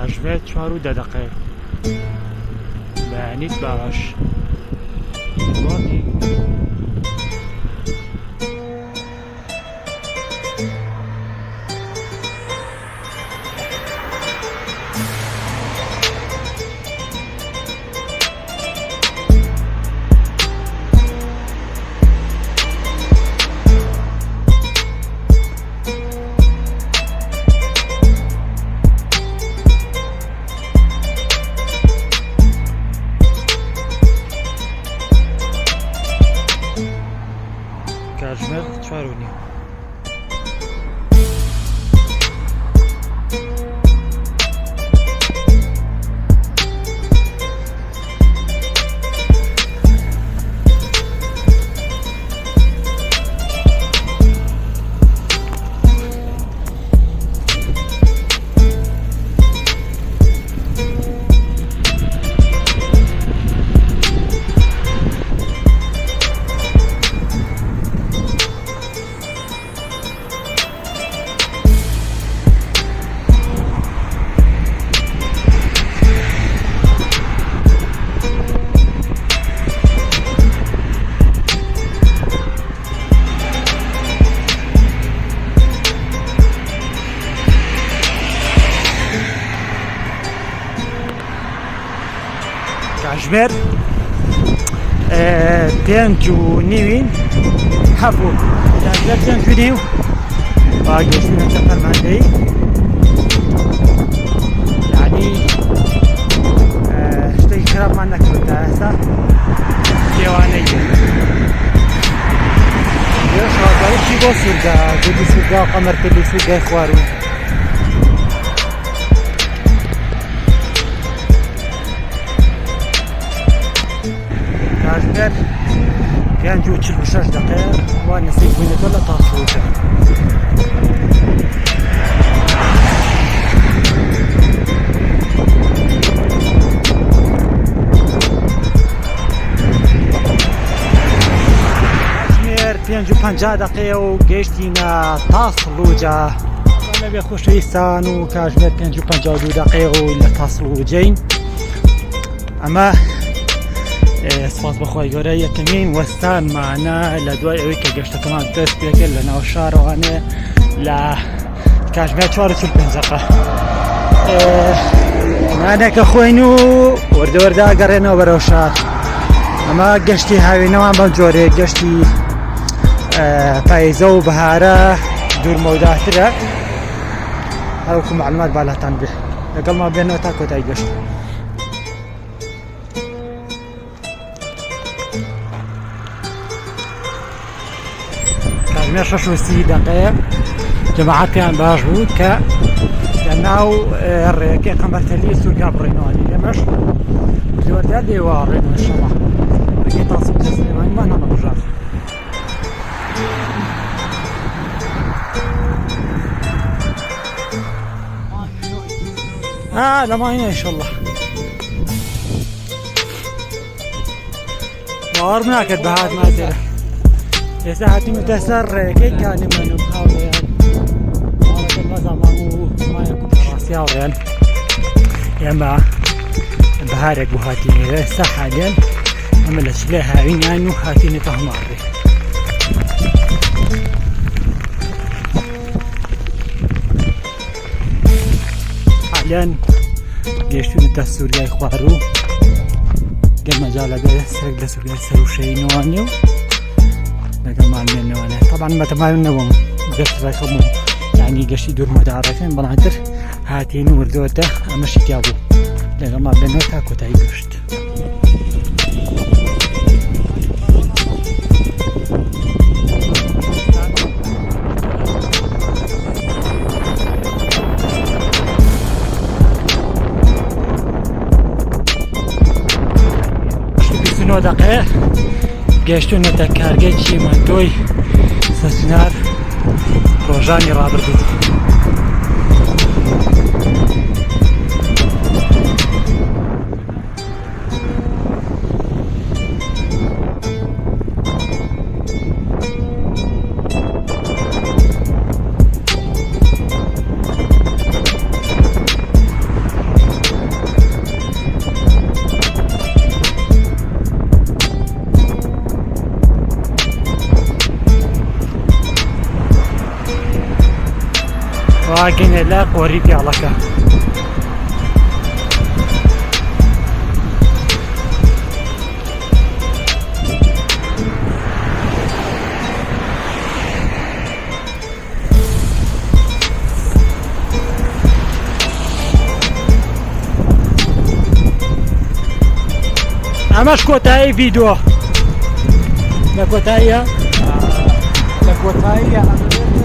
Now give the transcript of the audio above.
کاژمێر 4 دقیقه بەیانیت باش واقعی کاژمێر 4:30 کاژمێر 5:30 هەبوو کاژمێر 5:30 با گەشتینەوە فەرماندەی یعنی شتێکی خراپمان نەکرد تا ئێستا کێوانەی شازادەیەکی بۆ سوورگا گوتی سوورگا و قەمەرکردی سوورگای خوارو کاژمێر 5:46 دقیقه و نزدیک بووینەتەوە لە تاسووجە کاژمێر 5:50 دقیقه و گەیشتینە تاسڵوجە نەبێ خۆشەویستان و کاژمێر 5:52 دقیقه و لە تاسڵوجەین ئەمە سپاس بەخوای گەورە یەکەمین وەستانمانە لە دوای ئەوەی کە گەشتەکەمان دەست پێکرد لە ناو شارەوانێ لە کاژمێر 4:45 دقیقه نانێکە خۆین و وەردەوەردا گەڕێنەوە بەرەو شار ئەمە گەشتی هاوینەوان بەم جۆرێ گەشتی پاییزە و بەهارە دوورمە و داهاترە هەروەکو معلومات بالاتان بێ لەگەڵمان بێنەوە تا کۆتایی گەشت کاژمێر 6:30 دقیقه جەماعەتیان باش بوو کە لە ناو ڕێگەی قەمەرتەلی سوورگا بڕێنەوە لەمەش وەردە دێوە ڕێنەوە شەڕە ڕێگەی تاسڵوجە سلێمانیمان هەمە بژار لەماینە ئینشەڵڵا باوەڕم ناکرد بە هاتمان تێرە ئێستا هاتیمەتە سەر ڕێگەی کانێمەن و هاوڕێیان مەزامان و مایەک و ڕاستیاوڕێیان ئێمە بەهارێک بوو هاتینێرە ئێستا حالیان ئەمە لە چلای هاوینیان و هاتینێتە هەماڕێ حالیان گەیشتوونەتە سوورگای خوارو گەرمەجا لەبێ سەرێک لە سوورگای سەروشەینەوانێ و لەگەڵمان مێنەوەنێ طبعا مەتەماوین نەبووم گەشت ڕێکەم و یعنی گەشتی دوورمەدارەکەن بەڵامتر هاتین و وردەوەتە ئەمەشی تیا بوو لەگەڵمان بێنەوە تا کۆتایی گەشت دقیقه گەیشتوونەتە کارگەی چیمەندۆی سەسنار ڕۆژانی ڕابردوو واقعين لا قريب علىك اماش كوتاي فيديو لا كوتاي La cuota